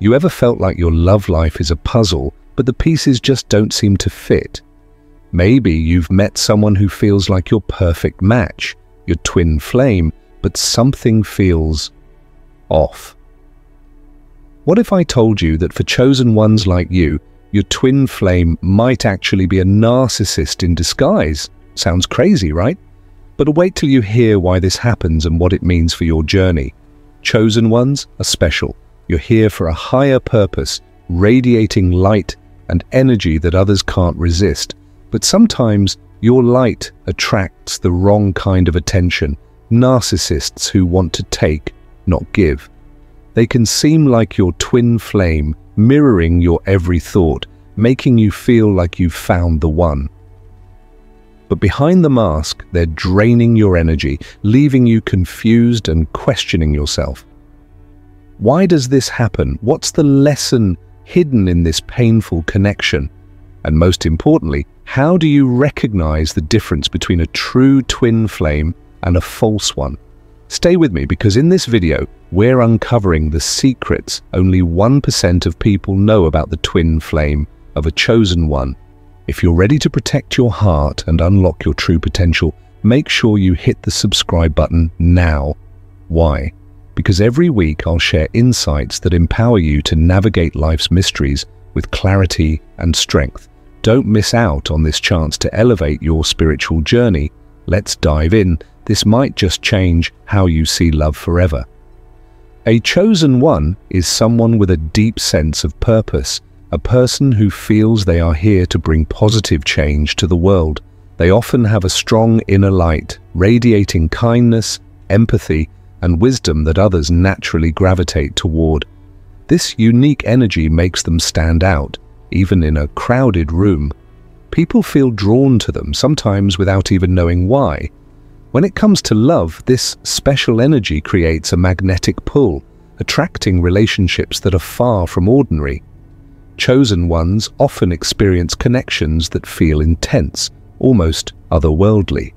You ever felt like your love life is a puzzle, but the pieces just don't seem to fit? Maybe you've met someone who feels like your perfect match, your twin flame, but something feels off. What if I told you that for chosen ones like you, your twin flame might actually be a narcissist in disguise? Sounds crazy, right? But wait till you hear why this happens and what it means for your journey. Chosen ones are special. You're here for a higher purpose, radiating light and energy that others can't resist. But sometimes your light attracts the wrong kind of attention, narcissists who want to take, not give. They can seem like your twin flame, mirroring your every thought, making you feel like you've found the one. But behind the mask, they're draining your energy, leaving you confused and questioning yourself. Why does this happen? What's the lesson hidden in this painful connection? And most importantly, how do you recognize the difference between a true twin flame and a false one? Stay with me, because in this video, we're uncovering the secrets only 1% of people know about the twin flame of a chosen one. If you're ready to protect your heart and unlock your true potential, make sure you hit the subscribe button now. Why? Because every week I'll share insights that empower you to navigate life's mysteries with clarity and strength. Don't miss out on this chance to elevate your spiritual journey. Let's dive in. This might just change how you see love forever. A chosen one is someone with a deep sense of purpose, a person who feels they are here to bring positive change to the world. They often have a strong inner light, radiating kindness, empathy, and wisdom that others naturally gravitate toward. This unique energy makes them stand out, even in a crowded room. People feel drawn to them, sometimes without even knowing why. When it comes to love, this special energy creates a magnetic pull, attracting relationships that are far from ordinary. Chosen ones often experience connections that feel intense, almost otherworldly.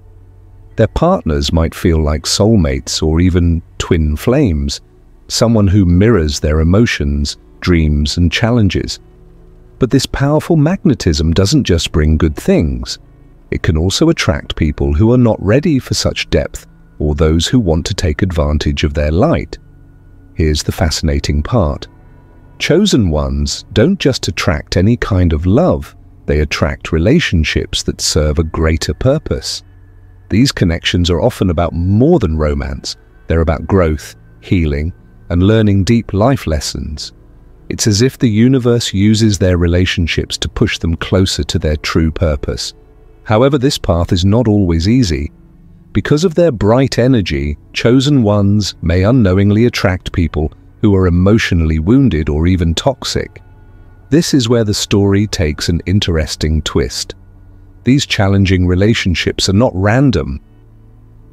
Their partners might feel like soulmates or even twin flames, someone who mirrors their emotions, dreams, and challenges. But this powerful magnetism doesn't just bring good things. It can also attract people who are not ready for such depth, or those who want to take advantage of their light. Here's the fascinating part. Chosen ones don't just attract any kind of love, they attract relationships that serve a greater purpose. These connections are often about more than romance. They're about growth, healing, and learning deep life lessons. It's as if the universe uses their relationships to push them closer to their true purpose. However, this path is not always easy. Because of their bright energy, chosen ones may unknowingly attract people who are emotionally wounded or even toxic. This is where the story takes an interesting twist. These challenging relationships are not random.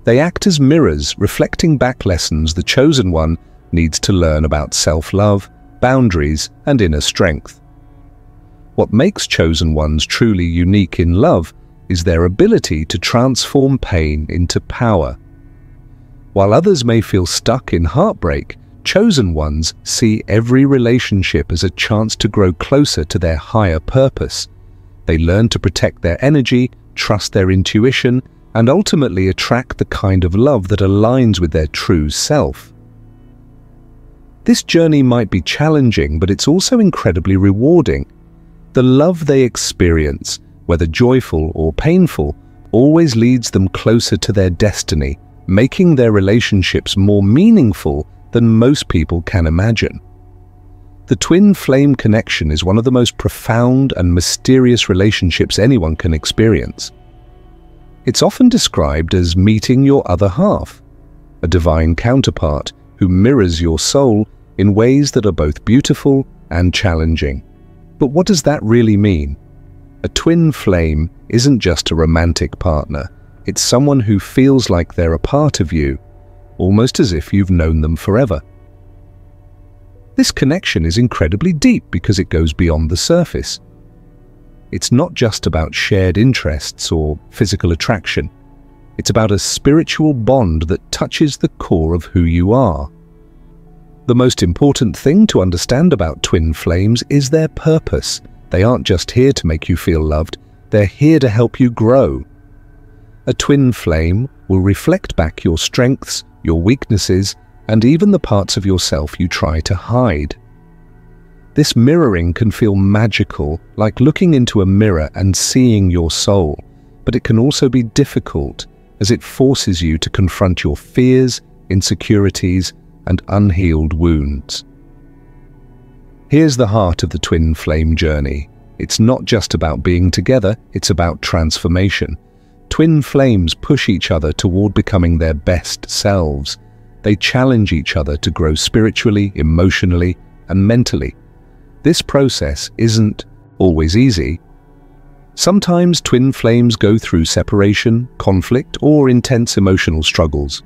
They act as mirrors, reflecting back lessons the chosen one needs to learn about self-love, boundaries, and inner strength. What makes chosen ones truly unique in love is their ability to transform pain into power. While others may feel stuck in heartbreak, chosen ones see every relationship as a chance to grow closer to their higher purpose. They learn to protect their energy, trust their intuition, and ultimately attract the kind of love that aligns with their true self. This journey might be challenging, but it's also incredibly rewarding. The love they experience, whether joyful or painful, always leads them closer to their destiny, making their relationships more meaningful than most people can imagine. The twin flame connection is one of the most profound and mysterious relationships anyone can experience. It's often described as meeting your other half, a divine counterpart who mirrors your soul in ways that are both beautiful and challenging. But what does that really mean? A twin flame isn't just a romantic partner. It's someone who feels like they're a part of you, almost as if you've known them forever. This connection is incredibly deep because it goes beyond the surface. It's not just about shared interests or physical attraction. It's about a spiritual bond that touches the core of who you are. The most important thing to understand about twin flames is their purpose. They aren't just here to make you feel loved, they're here to help you grow. A twin flame will reflect back your strengths, your weaknesses, and even the parts of yourself you try to hide. This mirroring can feel magical, like looking into a mirror and seeing your soul, but it can also be difficult as it forces you to confront your fears, insecurities, and unhealed wounds. Here's the heart of the twin flame journey. It's not just about being together, it's about transformation. Twin flames push each other toward becoming their best selves. They challenge each other to grow spiritually, emotionally, and mentally. This process isn't always easy. Sometimes twin flames go through separation, conflict, or intense emotional struggles.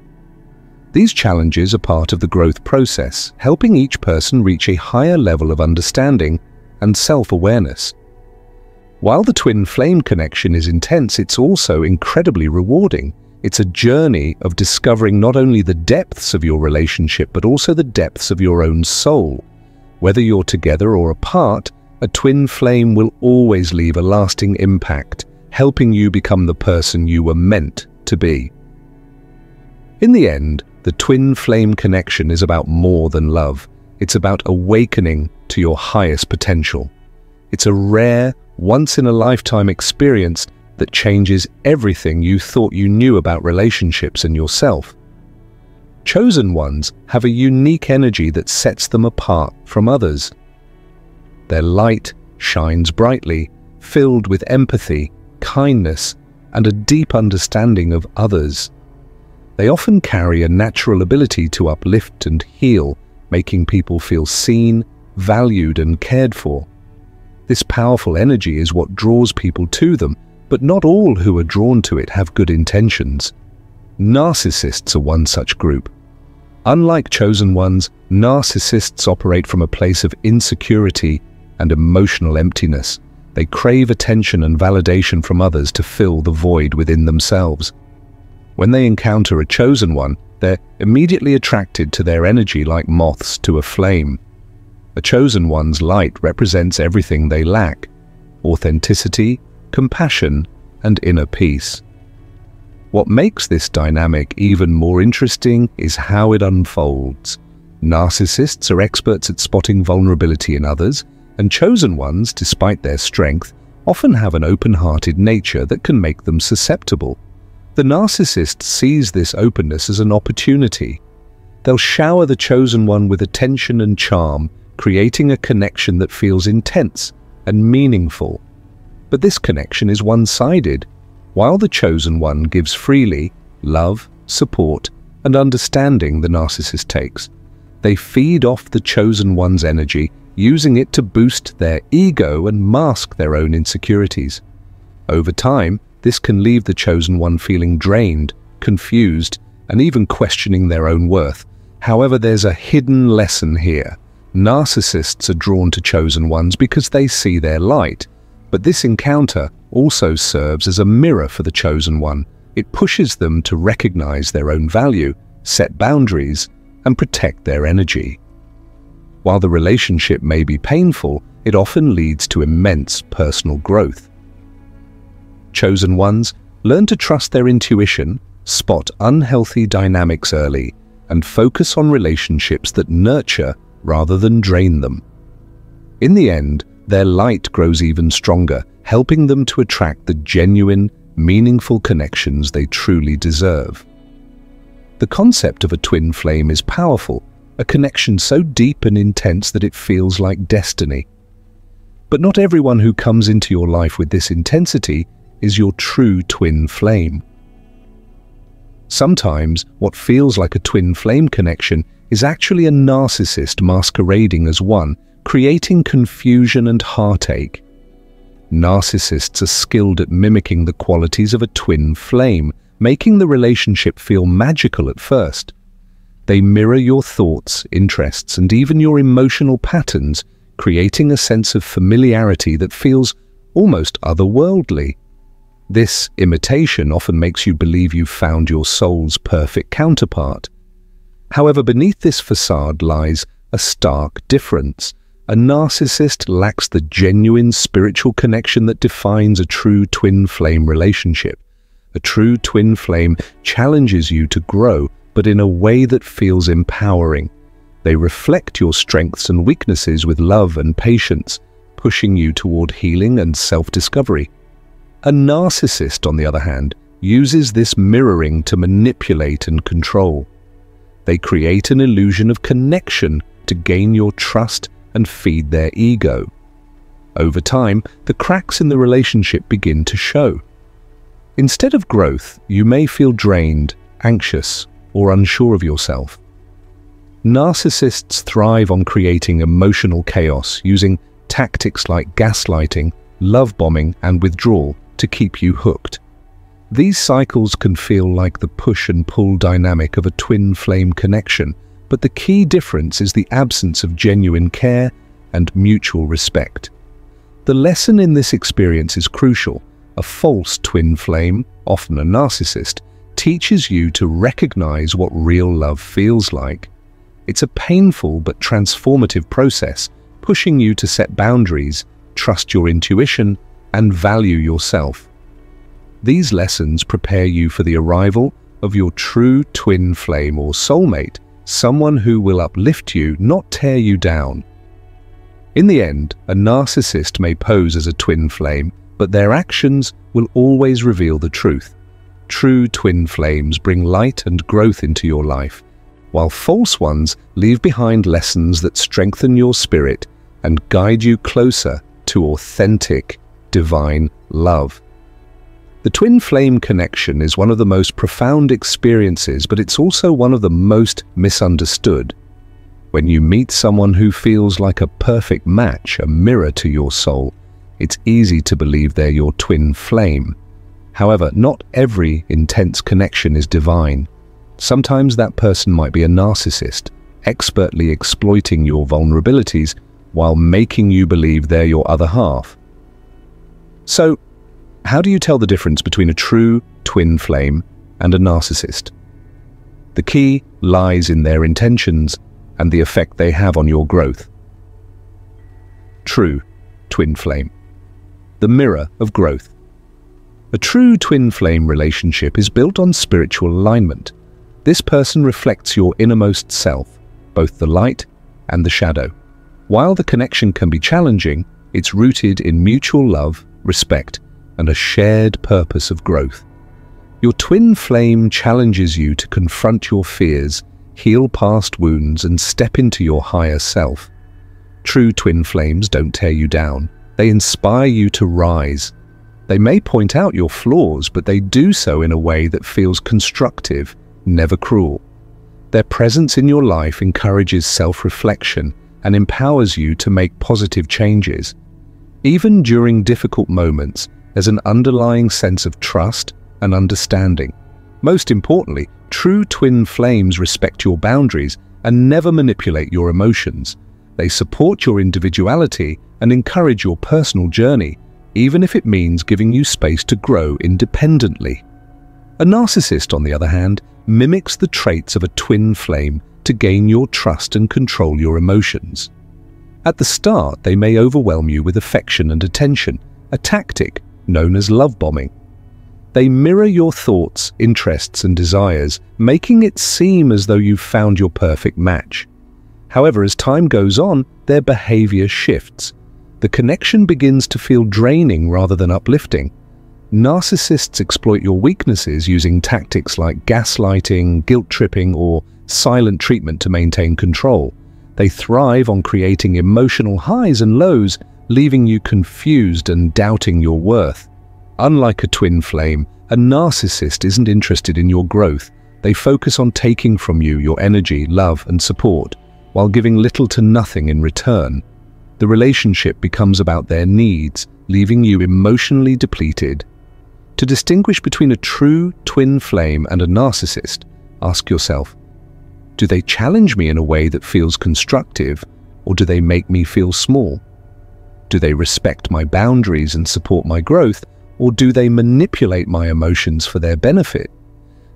These challenges are part of the growth process, helping each person reach a higher level of understanding and self-awareness. While the twin flame connection is intense, it's also incredibly rewarding. It's a journey of discovering not only the depths of your relationship, but also the depths of your own soul. Whether you're together or apart, a twin flame will always leave a lasting impact, helping you become the person you were meant to be. In the end, the twin flame connection is about more than love. It's about awakening to your highest potential. It's a rare, once-in-a-lifetime experience that changes everything you thought you knew about relationships and yourself. Chosen ones have a unique energy that sets them apart from others. Their light shines brightly, filled with empathy, kindness, and a deep understanding of others. They often carry a natural ability to uplift and heal, making people feel seen, valued, and cared for. This powerful energy is what draws people to them, but not all who are drawn to it have good intentions. Narcissists are one such group. Unlike chosen ones, narcissists operate from a place of insecurity and emotional emptiness. They crave attention and validation from others to fill the void within themselves. When they encounter a chosen one, they're immediately attracted to their energy like moths to a flame. A chosen one's light represents everything they lack: authenticity, compassion, and inner peace. What makes this dynamic even more interesting is how it unfolds. Narcissists are experts at spotting vulnerability in others, and chosen ones, despite their strength, often have an open-hearted nature that can make them susceptible. The narcissist sees this openness as an opportunity. They'll shower the chosen one with attention and charm, creating a connection that feels intense and meaningful. But this connection is one-sided. While the chosen one gives freely, love, support, and understanding the narcissist takes, they feed off the chosen one's energy, using it to boost their ego and mask their own insecurities. Over time, this can leave the chosen one feeling drained, confused, and even questioning their own worth. However, there's a hidden lesson here. Narcissists are drawn to chosen ones because they see their light, but this encounter also serves as a mirror for the chosen one. It pushes them to recognize their own value, set boundaries, and protect their energy. While the relationship may be painful, it often leads to immense personal growth. Chosen ones learn to trust their intuition, spot unhealthy dynamics early, and focus on relationships that nurture rather than drain them. In the end, their light grows even stronger, helping them to attract the genuine, meaningful connections they truly deserve. The concept of a twin flame is powerful, a connection so deep and intense that it feels like destiny. But not everyone who comes into your life with this intensity is your true twin flame. Sometimes, what feels like a twin flame connection is actually a narcissist masquerading as one, creating confusion and heartache. Narcissists are skilled at mimicking the qualities of a twin flame, making the relationship feel magical at first. They mirror your thoughts, interests, and even your emotional patterns, creating a sense of familiarity that feels almost otherworldly. This imitation often makes you believe you've found your soul's perfect counterpart. However, beneath this facade lies a stark difference. A narcissist lacks the genuine spiritual connection that defines a true twin flame relationship. A true twin flame challenges you to grow, but in a way that feels empowering. They reflect your strengths and weaknesses with love and patience, pushing you toward healing and self-discovery. A narcissist, on the other hand, uses this mirroring to manipulate and control. They create an illusion of connection to gain your trust and feed their ego. Over time, the cracks in the relationship begin to show. Instead of growth, you may feel drained, anxious, or unsure of yourself. Narcissists thrive on creating emotional chaos, using tactics like gaslighting, love bombing, and withdrawal to keep you hooked. These cycles can feel like the push and pull dynamic of a twin flame connection, but the key difference is the absence of genuine care and mutual respect. The lesson in this experience is crucial. A false twin flame, often a narcissist, teaches you to recognize what real love feels like. It's a painful but transformative process, pushing you to set boundaries, trust your intuition, and value yourself. These lessons prepare you for the arrival of your true twin flame or soulmate, someone who will uplift you, not tear you down. In the end, a narcissist may pose as a twin flame, but their actions will always reveal the truth. True twin flames bring light and growth into your life, while false ones leave behind lessons that strengthen your spirit and guide you closer to authentic, divine love. The twin flame connection is one of the most profound experiences, but it's also one of the most misunderstood. When you meet someone who feels like a perfect match, a mirror to your soul, it's easy to believe they're your twin flame. However, not every intense connection is divine. Sometimes that person might be a narcissist, expertly exploiting your vulnerabilities while making you believe they're your other half. So, how do you tell the difference between a true twin flame and a narcissist? The key lies in their intentions and the effect they have on your growth. True twin flame. The mirror of growth. A true twin flame relationship is built on spiritual alignment. This person reflects your innermost self, both the light and the shadow. While the connection can be challenging, it's rooted in mutual love, respect, and a shared purpose of growth. Your twin flame challenges you to confront your fears, heal past wounds, and step into your higher self. True twin flames don't tear you down. They inspire you to rise. They may point out your flaws, but they do so in a way that feels constructive, never cruel. Their presence in your life encourages self-reflection and empowers you to make positive changes. Even during difficult moments, there's an underlying sense of trust and understanding. Most importantly, true twin flames respect your boundaries and never manipulate your emotions. They support your individuality and encourage your personal journey, even if it means giving you space to grow independently. A narcissist, on the other hand, mimics the traits of a twin flame to gain your trust and control your emotions. At the start, they may overwhelm you with affection and attention, a tactic known as love bombing. They mirror your thoughts, interests, and desires, making it seem as though you've found your perfect match. However, as time goes on, their behavior shifts. The connection begins to feel draining rather than uplifting. Narcissists exploit your weaknesses using tactics like gaslighting, guilt-tripping, or silent treatment to maintain control. They thrive on creating emotional highs and lows, leaving you confused and doubting your worth. Unlike a twin flame, a narcissist isn't interested in your growth. They focus on taking from you your energy, love, and support, while giving little to nothing in return. The relationship becomes about their needs, leaving you emotionally depleted. To distinguish between a true twin flame and a narcissist, ask yourself, do they challenge me in a way that feels constructive, or do they make me feel small? Do they respect my boundaries and support my growth, or do they manipulate my emotions for their benefit?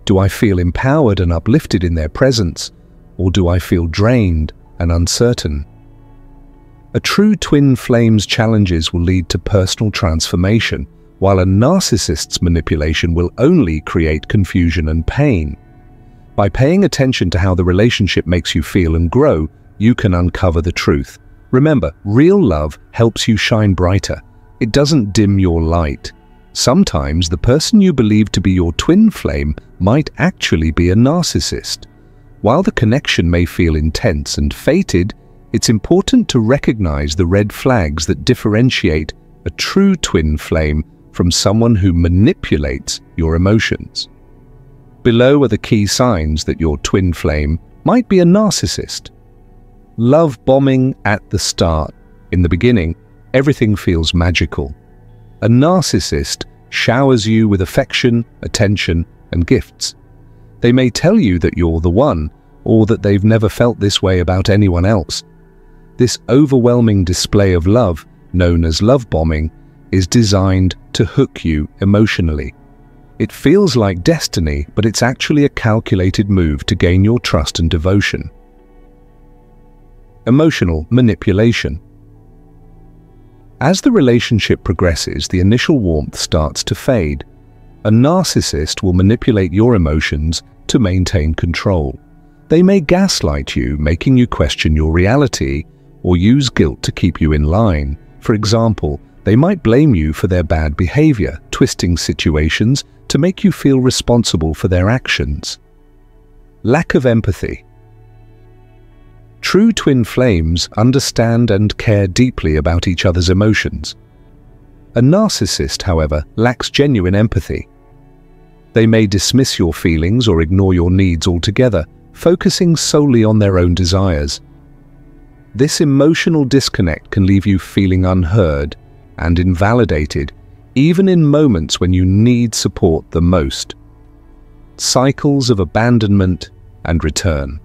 Do I feel empowered and uplifted in their presence, or do I feel drained and uncertain? A true twin flame's challenges will lead to personal transformation, while a narcissist's manipulation will only create confusion and pain. By paying attention to how the relationship makes you feel and grow, you can uncover the truth. Remember, real love helps you shine brighter. It doesn't dim your light. Sometimes the person you believe to be your twin flame might actually be a narcissist. While the connection may feel intense and fated, it's important to recognize the red flags that differentiate a true twin flame from someone who manipulates your emotions. Below are the key signs that your twin flame might be a narcissist. Love bombing at the start. In the beginning, everything feels magical. A narcissist showers you with affection, attention, and gifts. They may tell you that you're the one, or that they've never felt this way about anyone else. This overwhelming display of love, known as love bombing, is designed to hook you emotionally. It feels like destiny, but it's actually a calculated move to gain your trust and devotion. Emotional manipulation. As the relationship progresses, the initial warmth starts to fade. A narcissist will manipulate your emotions to maintain control. They may gaslight you, making you question your reality, or use guilt to keep you in line. For example, they might blame you for their bad behavior, twisting situations to make you feel responsible for their actions. Lack of empathy. True twin flames understand and care deeply about each other's emotions. A narcissist, however, lacks genuine empathy. They may dismiss your feelings or ignore your needs altogether, focusing solely on their own desires. This emotional disconnect can leave you feeling unheard and invalidated, even in moments when you need support the most. Cycles of abandonment and return.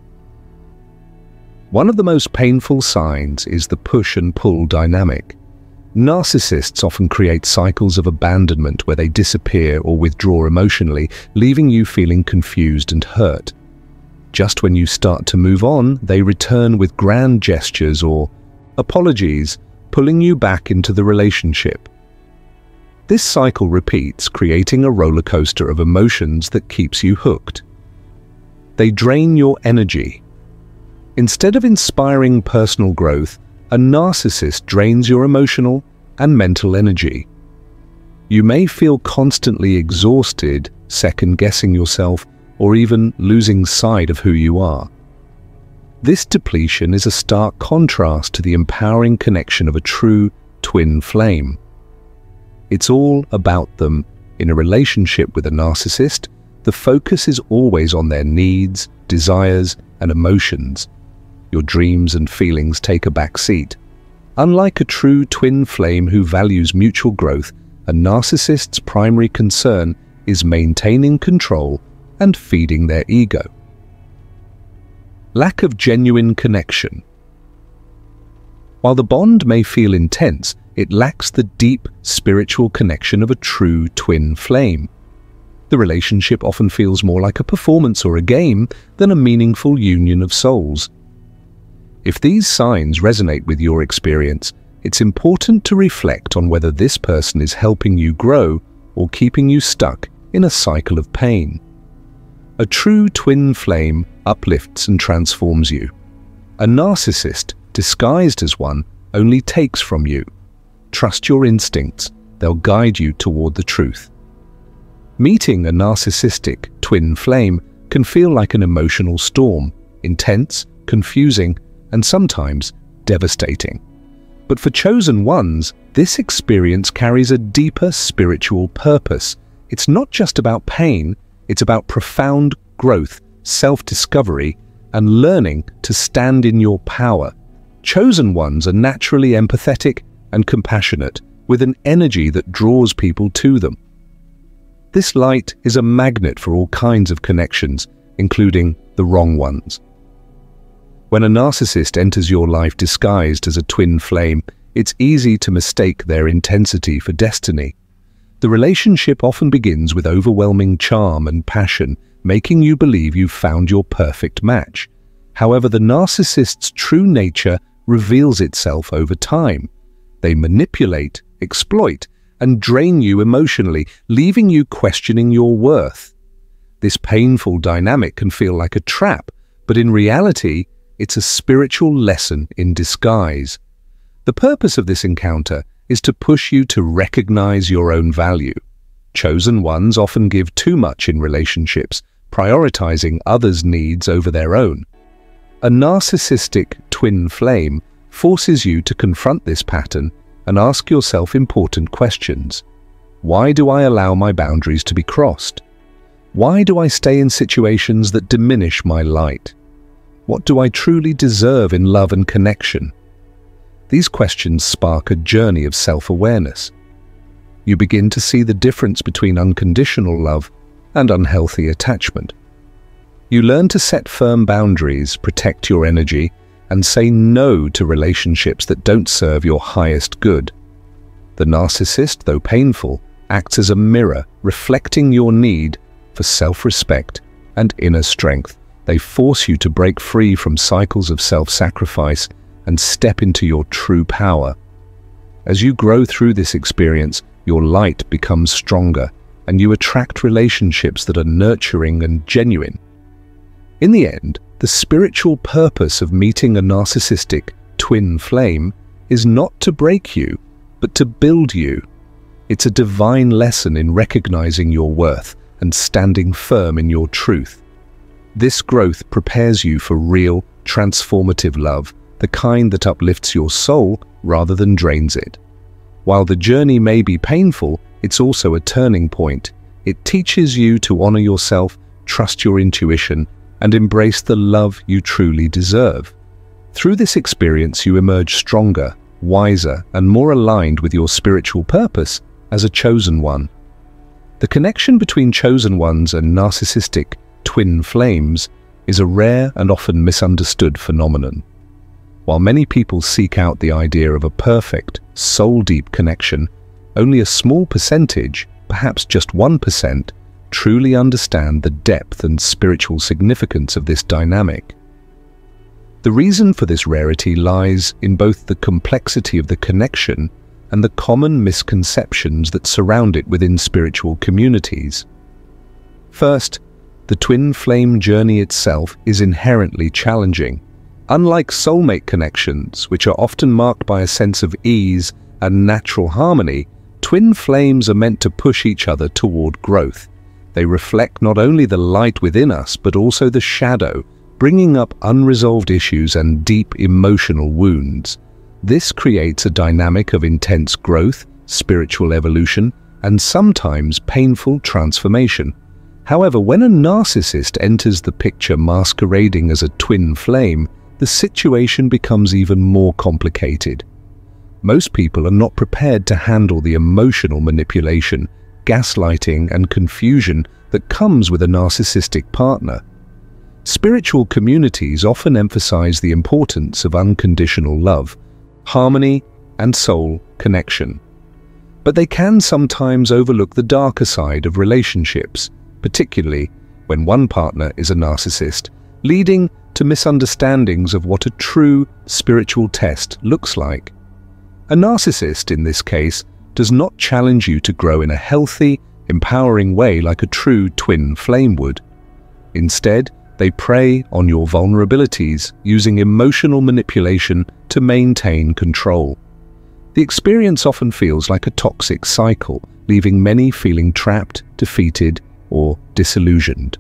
One of the most painful signs is the push and pull dynamic. Narcissists often create cycles of abandonment where they disappear or withdraw emotionally, leaving you feeling confused and hurt. Just when you start to move on, they return with grand gestures or apologies, pulling you back into the relationship. This cycle repeats, creating a roller coaster of emotions that keeps you hooked. They drain your energy. Instead of inspiring personal growth, a narcissist drains your emotional and mental energy. You may feel constantly exhausted, second-guessing yourself, or even losing sight of who you are. This depletion is a stark contrast to the empowering connection of a true twin flame. It's all about them. In a relationship with a narcissist, the focus is always on their needs, desires, and emotions. Your dreams and feelings take a back seat. Unlike a true twin flame who values mutual growth, a narcissist's primary concern is maintaining control and feeding their ego. Lack of genuine connection. While the bond may feel intense, it lacks the deep spiritual connection of a true twin flame. The relationship often feels more like a performance or a game than a meaningful union of souls. If these signs resonate with your experience, it's important to reflect on whether this person is helping you grow or keeping you stuck in a cycle of pain. A true twin flame uplifts and transforms you. A narcissist, disguised as one, only takes from you. Trust your instincts, they'll guide you toward the truth. Meeting a narcissistic twin flame can feel like an emotional storm, intense, confusing, and sometimes devastating. But for chosen ones, this experience carries a deeper spiritual purpose. It's not just about pain, it's about profound growth, self-discovery, and learning to stand in your power. Chosen ones are naturally empathetic and compassionate, with an energy that draws people to them. This light is a magnet for all kinds of connections, including the wrong ones. When a narcissist enters your life disguised as a twin flame, it's easy to mistake their intensity for destiny. The relationship often begins with overwhelming charm and passion, making you believe you've found your perfect match. However, the narcissist's true nature reveals itself over time. They manipulate, exploit, and drain you emotionally, leaving you questioning your worth. This painful dynamic can feel like a trap, but in reality, it's a spiritual lesson in disguise. The purpose of this encounter is to push you to recognize your own value. Chosen ones often give too much in relationships, prioritizing others' needs over their own. A narcissistic twin flame forces you to confront this pattern and ask yourself important questions. Why do I allow my boundaries to be crossed? Why do I stay in situations that diminish my light? What do I truly deserve in love and connection? These questions spark a journey of self-awareness. You begin to see the difference between unconditional love and unhealthy attachment. You learn to set firm boundaries, protect your energy, and say no to relationships that don't serve your highest good. The narcissist, though painful, acts as a mirror, reflecting your need for self-respect and inner strength. They force you to break free from cycles of self-sacrifice and step into your true power. As you grow through this experience, your light becomes stronger, and you attract relationships that are nurturing and genuine. In the end, the spiritual purpose of meeting a narcissistic twin flame is not to break you, but to build you. It's a divine lesson in recognizing your worth and standing firm in your truth. This growth prepares you for real, transformative love, the kind that uplifts your soul rather than drains it. While the journey may be painful, it's also a turning point. It teaches you to honor yourself, trust your intuition, and embrace the love you truly deserve. Through this experience, you emerge stronger, wiser, and more aligned with your spiritual purpose as a chosen one. The connection between chosen ones and narcissistic twin flames is a rare and often misunderstood phenomenon. While many people seek out the idea of a perfect, soul-deep connection, only a small percentage, perhaps just 1%, truly understand the depth and spiritual significance of this dynamic. The reason for this rarity lies in both the complexity of the connection and the common misconceptions that surround it within spiritual communities. First, the twin flame journey itself is inherently challenging. Unlike soulmate connections, which are often marked by a sense of ease and natural harmony, twin flames are meant to push each other toward growth. They reflect not only the light within us, but also the shadow, bringing up unresolved issues and deep emotional wounds. This creates a dynamic of intense growth, spiritual evolution, and sometimes painful transformation. However, when a narcissist enters the picture masquerading as a twin flame, the situation becomes even more complicated. Most people are not prepared to handle the emotional manipulation, gaslighting, and confusion that comes with a narcissistic partner. Spiritual communities often emphasize the importance of unconditional love, harmony, and soul connection. But they can sometimes overlook the darker side of relationships, particularly when one partner is a narcissist, leading to misunderstandings of what a true spiritual test looks like. A narcissist, in this case, does not challenge you to grow in a healthy, empowering way like a true twin flame would. Instead, they prey on your vulnerabilities, using emotional manipulation to maintain control. The experience often feels like a toxic cycle, leaving many feeling trapped, defeated, or disillusioned.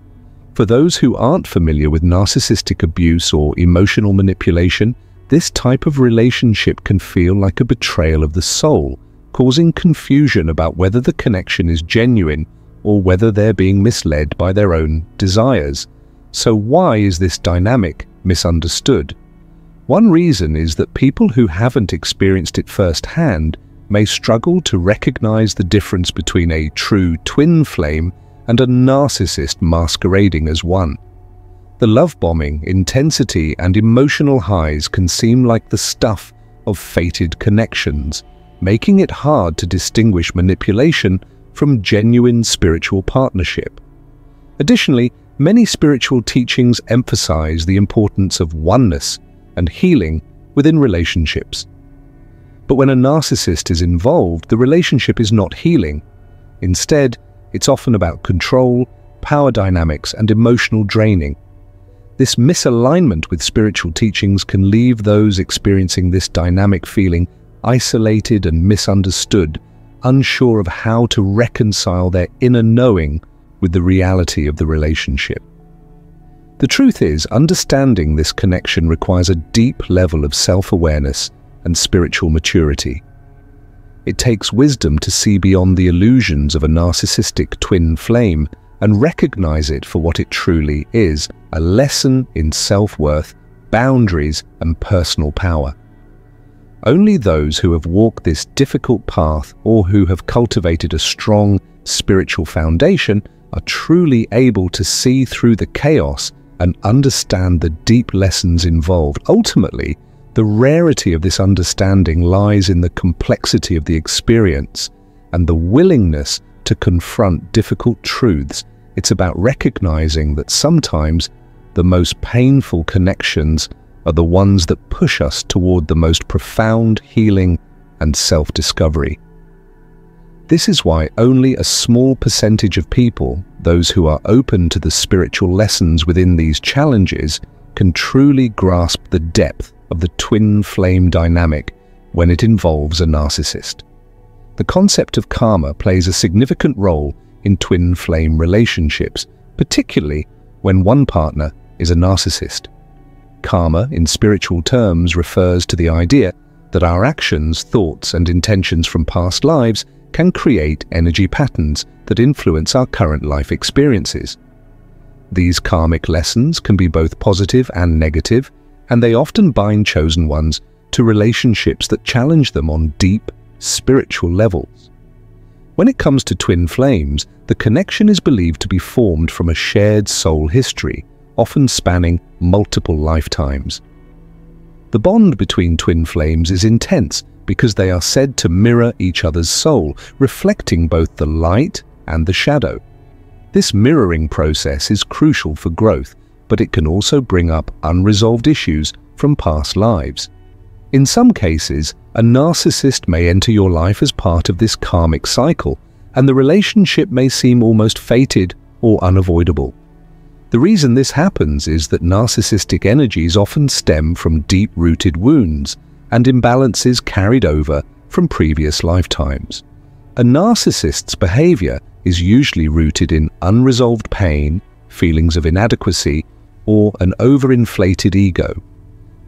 For those who aren't familiar with narcissistic abuse or emotional manipulation, this type of relationship can feel like a betrayal of the soul, causing confusion about whether the connection is genuine or whether they're being misled by their own desires. So why is this dynamic misunderstood? One reason is that people who haven't experienced it firsthand may struggle to recognize the difference between a true twin flame and a narcissist masquerading as one. The love bombing, intensity, and emotional highs can seem like the stuff of fated connections, making it hard to distinguish manipulation from genuine spiritual partnership. Additionally, Many spiritual teachings emphasize the importance of oneness and healing within relationships. But when a narcissist is involved, the relationship is not healing. Instead, it's often about control, power dynamics, and emotional draining. This misalignment with spiritual teachings can leave those experiencing this dynamic feeling isolated and misunderstood, unsure of how to reconcile their inner knowing with the reality of the relationship. The truth is, understanding this connection requires a deep level of self-awareness and spiritual maturity. It takes wisdom to see beyond the illusions of a narcissistic twin flame and recognize it for what it truly is, a lesson in self-worth, boundaries, and personal power. Only those who have walked this difficult path or who have cultivated a strong spiritual foundation are truly able to see through the chaos and understand the deep lessons involved. Ultimately, the rarity of this understanding lies in the complexity of the experience and the willingness to confront difficult truths. It's about recognizing that sometimes the most painful connections are the ones that push us toward the most profound healing and self-discovery. This is why only a small percentage of people, those who are open to the spiritual lessons within these challenges, can truly grasp the depth of the twin flame dynamic when it involves a narcissist. The concept of karma plays a significant role in twin flame relationships, particularly when one partner is a narcissist. Karma, in spiritual terms, refers to the idea that our actions, thoughts, and intentions from past lives can create energy patterns that influence our current life experiences. These karmic lessons can be both positive and negative, and they often bind chosen ones to relationships that challenge them on deep, spiritual levels. When it comes to twin flames, the connection is believed to be formed from a shared soul history, often spanning multiple lifetimes. The bond between twin flames is intense because they are said to mirror each other's soul, reflecting both the light and the shadow. This mirroring process is crucial for growth, but it can also bring up unresolved issues from past lives. In some cases, a narcissist may enter your life as part of this karmic cycle, and the relationship may seem almost fated or unavoidable. The reason this happens is that narcissistic energies often stem from deep-rooted wounds and imbalances carried over from previous lifetimes. A narcissist's behavior is usually rooted in unresolved pain, feelings of inadequacy, or an overinflated ego.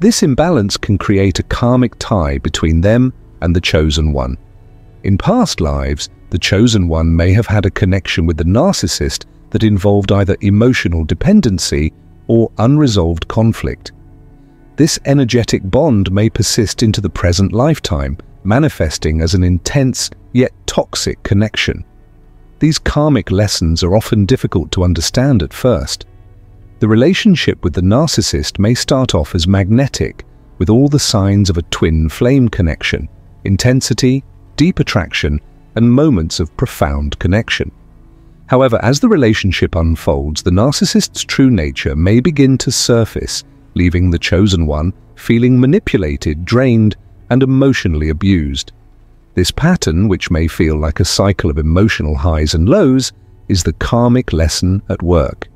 This imbalance can create a karmic tie between them and the chosen one. In past lives, the chosen one may have had a connection with the narcissist that involved either emotional dependency or unresolved conflict. This energetic bond may persist into the present lifetime, manifesting as an intense yet toxic connection. These karmic lessons are often difficult to understand at first. The relationship with the narcissist may start off as magnetic, with all the signs of a twin flame connection: intensity, deep attraction, and moments of profound connection. However, as the relationship unfolds, the narcissist's true nature may begin to surface, leaving the chosen one feeling manipulated, drained, and emotionally abused. This pattern, which may feel like a cycle of emotional highs and lows, is the karmic lesson at work.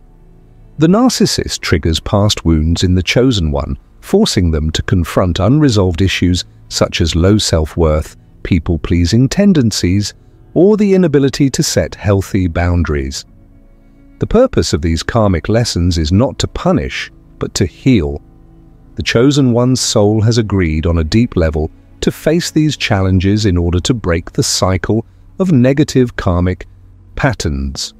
The narcissist triggers past wounds in the chosen one, forcing them to confront unresolved issues such as low self-worth, people-pleasing tendencies, or the inability to set healthy boundaries. The purpose of these karmic lessons is not to punish, but to heal. The chosen one's soul has agreed on a deep level to face these challenges in order to break the cycle of negative karmic patterns.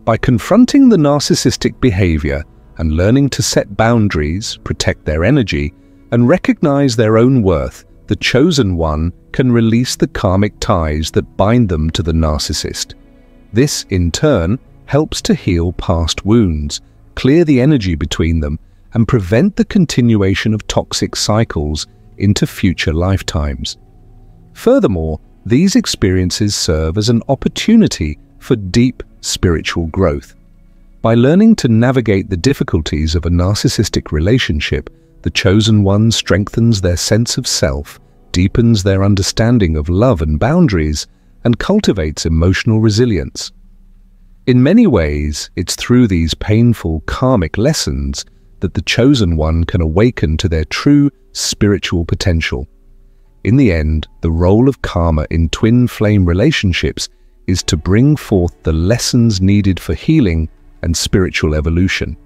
By confronting the narcissistic behavior and learning to set boundaries, protect their energy, and recognize their own worth, the chosen one can release the karmic ties that bind them to the narcissist. This, in turn, helps to heal past wounds, clear the energy between them, and prevent the continuation of toxic cycles into future lifetimes. Furthermore, these experiences serve as an opportunity for deep spiritual growth. By learning to navigate the difficulties of a narcissistic relationship, the chosen one strengthens their sense of self, deepens their understanding of love and boundaries, and cultivates emotional resilience. In many ways, it's through these painful karmic lessons that the chosen one can awaken to their true spiritual potential. In the end, the role of karma in twin flame relationships is to bring forth the lessons needed for healing and spiritual evolution.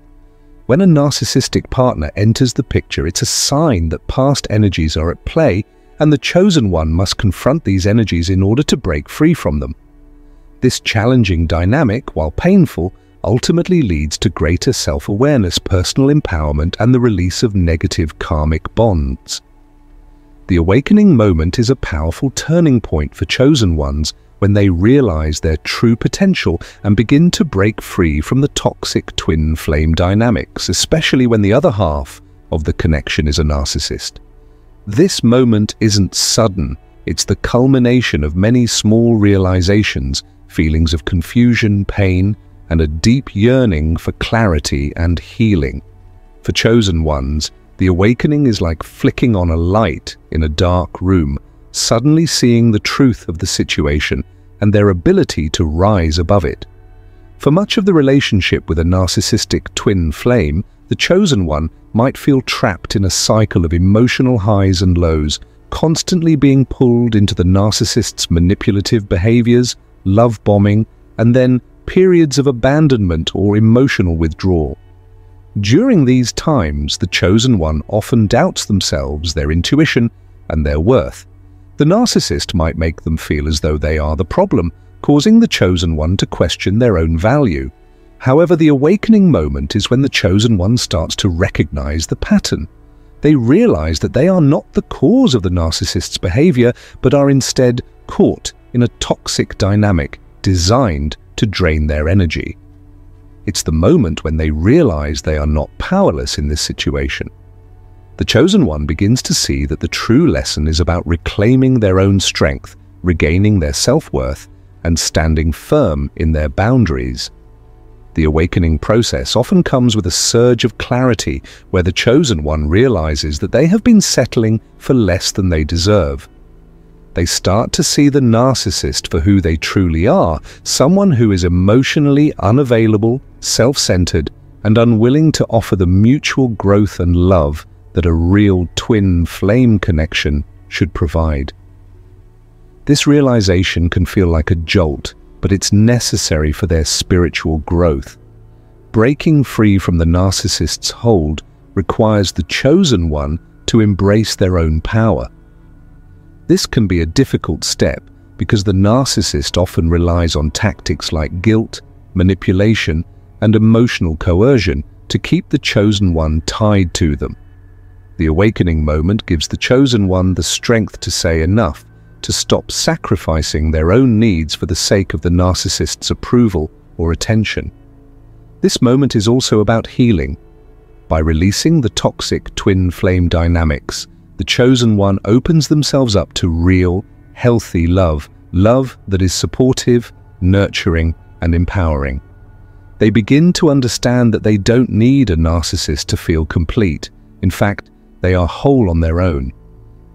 When a narcissistic partner enters the picture, it's a sign that past energies are at play, and the chosen one must confront these energies in order to break free from them. This challenging dynamic, while painful, ultimately leads to greater self-awareness, personal empowerment, and the release of negative karmic bonds. The awakening moment is a powerful turning point for chosen ones when they realize their true potential and begin to break free from the toxic twin flame dynamics, especially when the other half of the connection is a narcissist. This moment isn't sudden, it's the culmination of many small realizations, feelings of confusion, pain, and a deep yearning for clarity and healing. For chosen ones, the awakening is like flicking on a light in a dark room, suddenly seeing the truth of the situation and their ability to rise above it. For much of the relationship with a narcissistic twin flame, the chosen one might feel trapped in a cycle of emotional highs and lows, constantly being pulled into the narcissist's manipulative behaviors, love bombing, and then periods of abandonment or emotional withdrawal. During these times, the chosen one often doubts themselves, their intuition, and their worth. The narcissist might make them feel as though they are the problem, causing the chosen one to question their own value. However, the awakening moment is when the chosen one starts to recognize the pattern. They realize that they are not the cause of the narcissist's behavior, but are instead caught in a toxic dynamic designed to drain their energy. It's the moment when they realize they are not powerless in this situation. The chosen one begins to see that the true lesson is about reclaiming their own strength, regaining their self-worth, and standing firm in their boundaries. The awakening process often comes with a surge of clarity where the chosen one realizes that they have been settling for less than they deserve. They start to see the narcissist for who they truly are, someone who is emotionally unavailable, self-centered, and unwilling to offer the mutual growth and love that a real twin flame connection should provide. This realization can feel like a jolt, but it's necessary for their spiritual growth. Breaking free from the narcissist's hold requires the chosen one to embrace their own power. This can be a difficult step because the narcissist often relies on tactics like guilt, manipulation, and emotional coercion to keep the chosen one tied to them. The awakening moment gives the chosen one the strength to say enough, to stop sacrificing their own needs for the sake of the narcissist's approval or attention. This moment is also about healing. By releasing the toxic twin flame dynamics, the chosen one opens themselves up to real, healthy love that is supportive, nurturing, and empowering. They begin to understand that they don't need a narcissist to feel complete. In fact, they are whole on their own.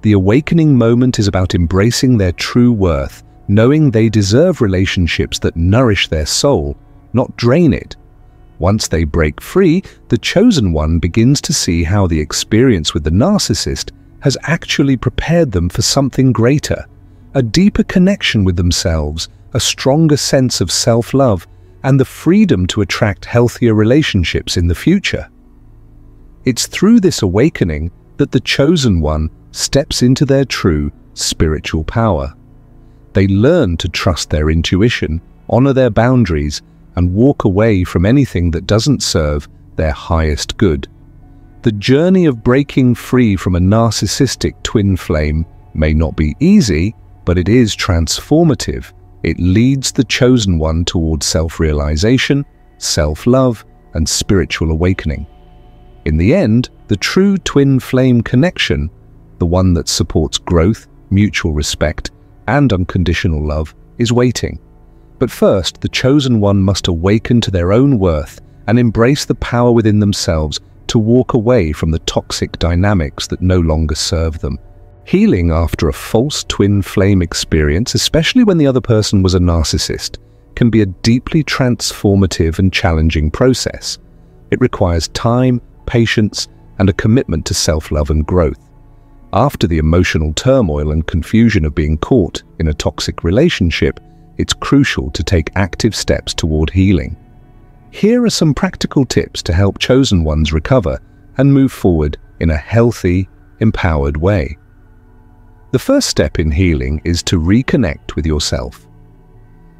The awakening moment is about embracing their true worth, knowing they deserve relationships that nourish their soul, not drain it. Once they break free, the chosen one begins to see how the experience with the narcissist has actually prepared them for something greater, a deeper connection with themselves, a stronger sense of self-love, and the freedom to attract healthier relationships in the future. It's through this awakening that the chosen one steps into their true spiritual power. They learn to trust their intuition, honor their boundaries, and walk away from anything that doesn't serve their highest good. The journey of breaking free from a narcissistic twin flame may not be easy, but it is transformative. It leads the chosen one towards self-realization, self-love, and spiritual awakening. In the end, the true twin flame connection, the one that supports growth, mutual respect, and unconditional love, is waiting. But first, the chosen one must awaken to their own worth and embrace the power within themselves to walk away from the toxic dynamics that no longer serve them. Healing after a false twin flame experience, especially when the other person was a narcissist, can be a deeply transformative and challenging process. It requires time, patience, and a commitment to self-love and growth. After the emotional turmoil and confusion of being caught in a toxic relationship, it's crucial to take active steps toward healing. Here are some practical tips to help chosen ones recover and move forward in a healthy, empowered way. The first step in healing is to reconnect with yourself.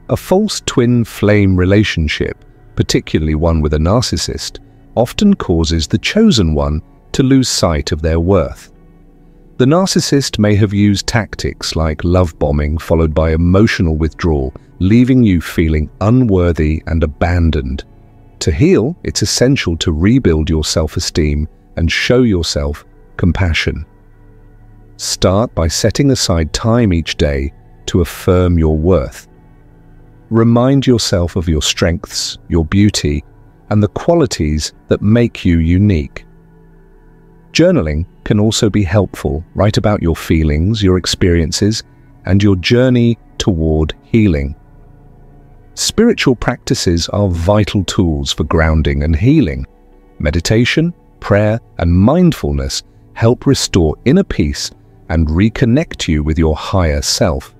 A false twin flame relationship, particularly one with a narcissist, often causes the chosen one to lose sight of their worth. The narcissist may have used tactics like love bombing followed by emotional withdrawal, leaving you feeling unworthy and abandoned. To heal, it's essential to rebuild your self-esteem and show yourself compassion. Start by setting aside time each day to affirm your worth. Remind yourself of your strengths, your beauty, and the qualities that make you unique. Journaling can also be helpful. Write about your feelings, your experiences, and your journey toward healing. Spiritual practices are vital tools for grounding and healing. Meditation, prayer, and mindfulness help restore inner peace and reconnect you with your higher self.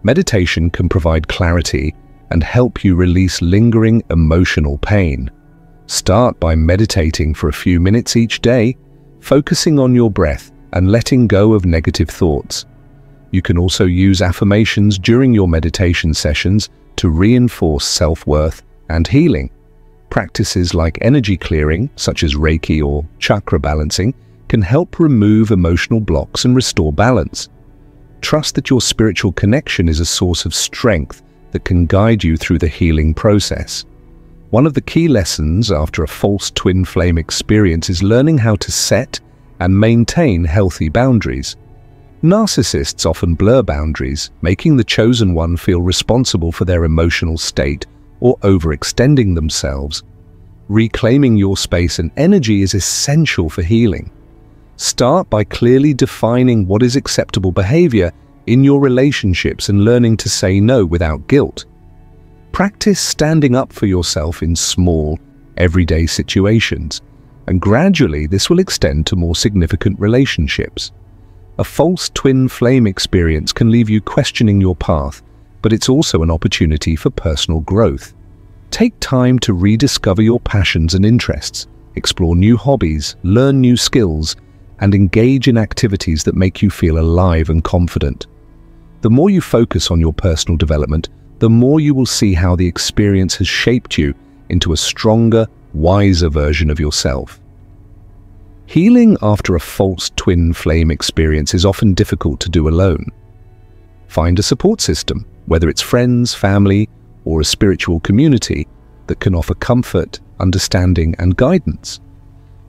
Meditation can provide clarity and help you release lingering emotional pain. Start by meditating for a few minutes each day, focusing on your breath and letting go of negative thoughts. You can also use affirmations during your meditation sessions to reinforce self-worth and healing. Practices like energy clearing, such as Reiki or chakra balancing, can help remove emotional blocks and restore balance. Trust that your spiritual connection is a source of strength that can guide you through the healing process. One of the key lessons after a false twin flame experience is learning how to set and maintain healthy boundaries. Narcissists often blur boundaries, making the chosen one feel responsible for their emotional state or overextending themselves. Reclaiming your space and energy is essential for healing. Start by clearly defining what is acceptable behavior in your relationships and learning to say no without guilt. Practice standing up for yourself in small, everyday situations, and gradually this will extend to more significant relationships. A false twin flame experience can leave you questioning your path, but it's also an opportunity for personal growth. Take time to rediscover your passions and interests, explore new hobbies, learn new skills, and engage in activities that make you feel alive and confident. The more you focus on your personal development, the more you will see how the experience has shaped you into a stronger, wiser version of yourself. Healing after a false twin flame experience is often difficult to do alone. Find a support system, whether it's friends, family, or a spiritual community that can offer comfort, understanding, and guidance.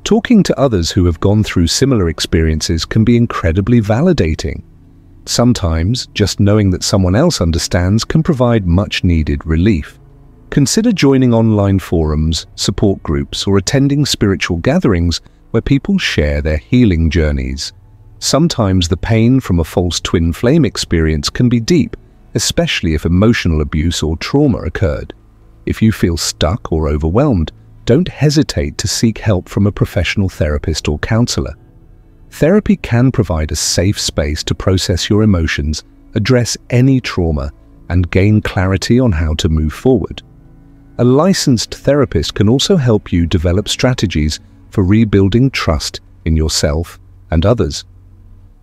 Talking to others who have gone through similar experiences can be incredibly validating. Sometimes, just knowing that someone else understands can provide much-needed relief. Consider joining online forums, support groups, or attending spiritual gatherings where people share their healing journeys. Sometimes the pain from a false twin flame experience can be deep, especially if emotional abuse or trauma occurred. If you feel stuck or overwhelmed, don't hesitate to seek help from a professional therapist or counselor. Therapy can provide a safe space to process your emotions, address any trauma, and gain clarity on how to move forward. A licensed therapist can also help you develop strategies for rebuilding trust in yourself and others.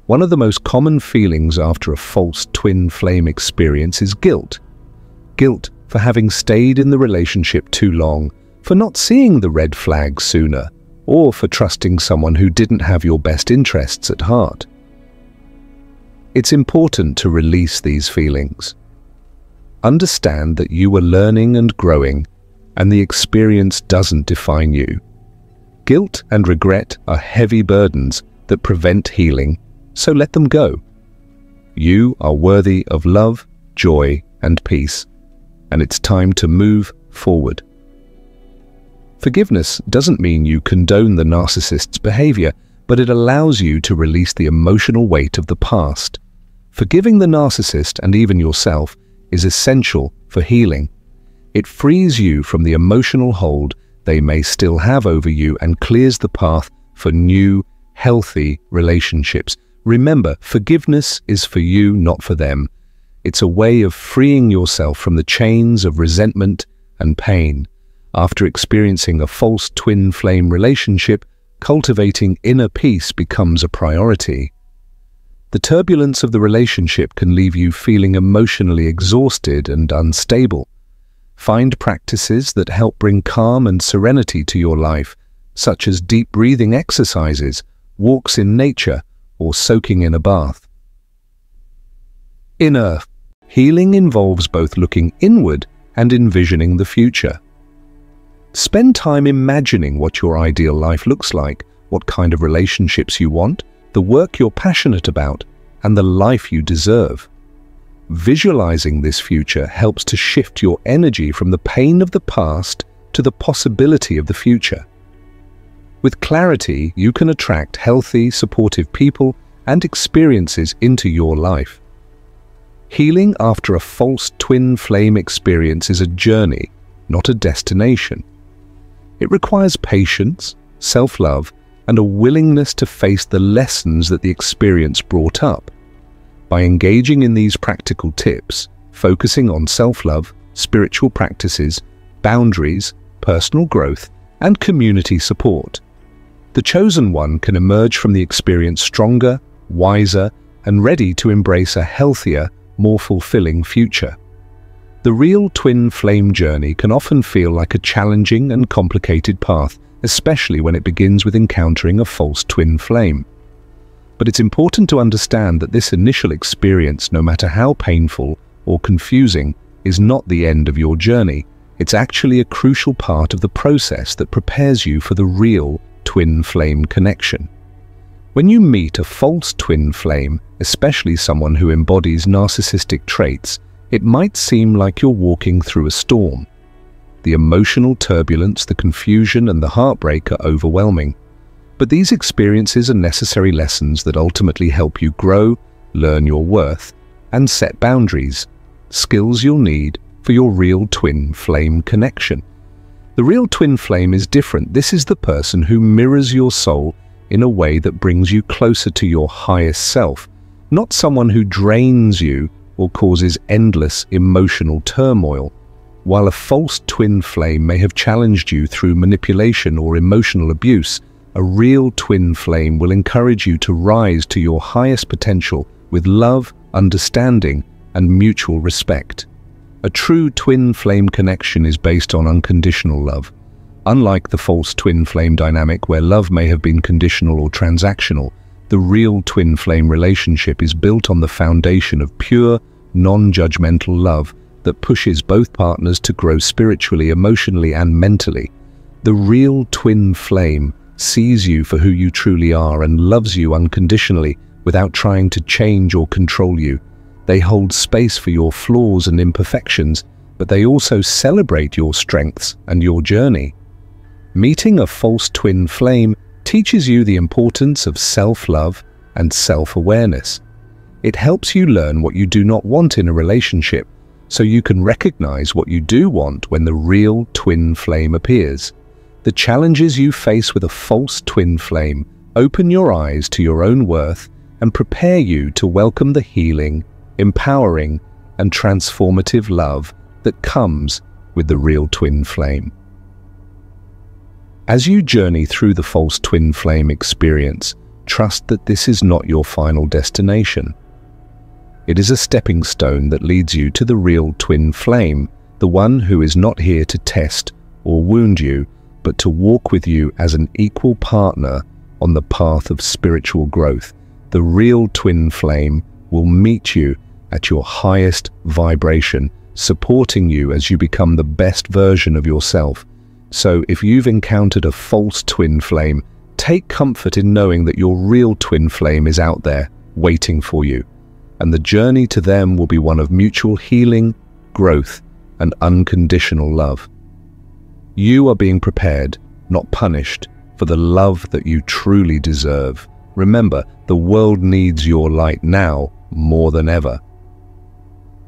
One of the most common feelings after a false twin flame experience is guilt. Guilt for having stayed in the relationship too long, for not seeing the red flags sooner, or for trusting someone who didn't have your best interests at heart. It's important to release these feelings. Understand that you are learning and growing, and the experience doesn't define you. Guilt and regret are heavy burdens that prevent healing, so let them go. You are worthy of love, joy, and peace, and it's time to move forward. Forgiveness doesn't mean you condone the narcissist's behavior, but it allows you to release the emotional weight of the past. Forgiving the narcissist and even yourself is essential for healing. It frees you from the emotional hold they may still have over you and clears the path for new, healthy relationships. Remember, forgiveness is for you, not for them. It's a way of freeing yourself from the chains of resentment and pain. After experiencing a false twin flame relationship, cultivating inner peace becomes a priority. The turbulence of the relationship can leave you feeling emotionally exhausted and unstable. Find practices that help bring calm and serenity to your life, such as deep breathing exercises, walks in nature, or soaking in a bath. Inner healing involves both looking inward and envisioning the future. Spend time imagining what your ideal life looks like, what kind of relationships you want, the work you're passionate about, and the life you deserve. Visualizing this future helps to shift your energy from the pain of the past to the possibility of the future. With clarity, you can attract healthy, supportive people and experiences into your life. Healing after a false twin flame experience is a journey, not a destination. It requires patience, self-love, and a willingness to face the lessons that the experience brought up. By engaging in these practical tips, focusing on self-love, spiritual practices, boundaries, personal growth, and community support, the chosen one can emerge from the experience stronger, wiser, and ready to embrace a healthier, more fulfilling future. The real twin flame journey can often feel like a challenging and complicated path, especially when it begins with encountering a false twin flame. But it's important to understand that this initial experience, no matter how painful or confusing, is not the end of your journey. It's actually a crucial part of the process that prepares you for the real twin flame connection. When you meet a false twin flame, especially someone who embodies narcissistic traits, it might seem like you're walking through a storm. The emotional turbulence, the confusion, and the heartbreak are overwhelming. But these experiences are necessary lessons that ultimately help you grow, learn your worth, and set boundaries, skills you'll need for your real twin flame connection. The real twin flame is different. This is the person who mirrors your soul in a way that brings you closer to your highest self, not someone who drains you or causes endless emotional turmoil. While a false twin flame may have challenged you through manipulation or emotional abuse, a real twin flame will encourage you to rise to your highest potential with love, understanding, and mutual respect. A true twin flame connection is based on unconditional love. Unlike the false twin flame dynamic where love may have been conditional or transactional, the real twin flame relationship is built on the foundation of pure, non-judgmental love that pushes both partners to grow spiritually, emotionally, and mentally. The real twin flame sees you for who you truly are and loves you unconditionally without trying to change or control you. They hold space for your flaws and imperfections, but they also celebrate your strengths and your journey. Meeting a false twin flame teaches you the importance of self-love and self-awareness. It helps you learn what you do not want in a relationship, so you can recognize what you do want when the real twin flame appears. The challenges you face with a false twin flame open your eyes to your own worth and prepare you to welcome the healing, empowering, and transformative love that comes with the real twin flame. As you journey through the false twin flame experience, trust that this is not your final destination. It is a stepping stone that leads you to the real twin flame, the one who is not here to test or wound you, but to walk with you as an equal partner on the path of spiritual growth. The real twin flame will meet you at your highest vibration, supporting you as you become the best version of yourself. So if you've encountered a false twin flame, take comfort in knowing that your real twin flame is out there, waiting for you, and the journey to them will be one of mutual healing, growth, and unconditional love. You are being prepared, not punished, for the love that you truly deserve. Remember, the world needs your light now more than ever.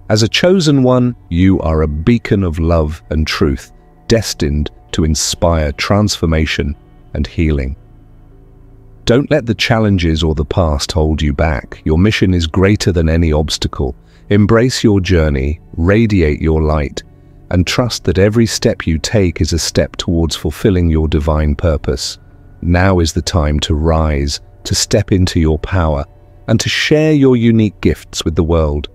As a chosen one, you are a beacon of love and truth, destined to inspire transformation and healing. Don't let the challenges or the past hold you back. Your mission is greater than any obstacle. Embrace your journey, radiate your light, and trust that every step you take is a step towards fulfilling your divine purpose. Now is the time to rise, to step into your power, and to share your unique gifts with the world.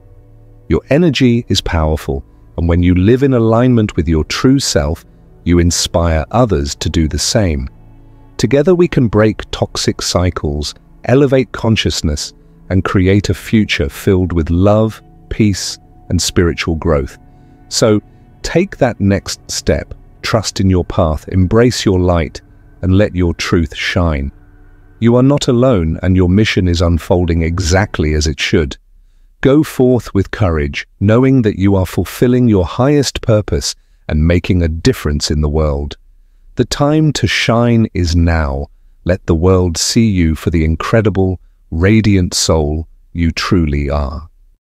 Your energy is powerful, and when you live in alignment with your true self, you inspire others to do the same. Together we can break toxic cycles, elevate consciousness, and create a future filled with love, peace, and spiritual growth. So, take that next step, trust in your path, embrace your light, and let your truth shine. You are not alone, and your mission is unfolding exactly as it should. Go forth with courage, knowing that you are fulfilling your highest purpose and making a difference in the world. The time to shine is now. Let the world see you for the incredible, radiant soul you truly are.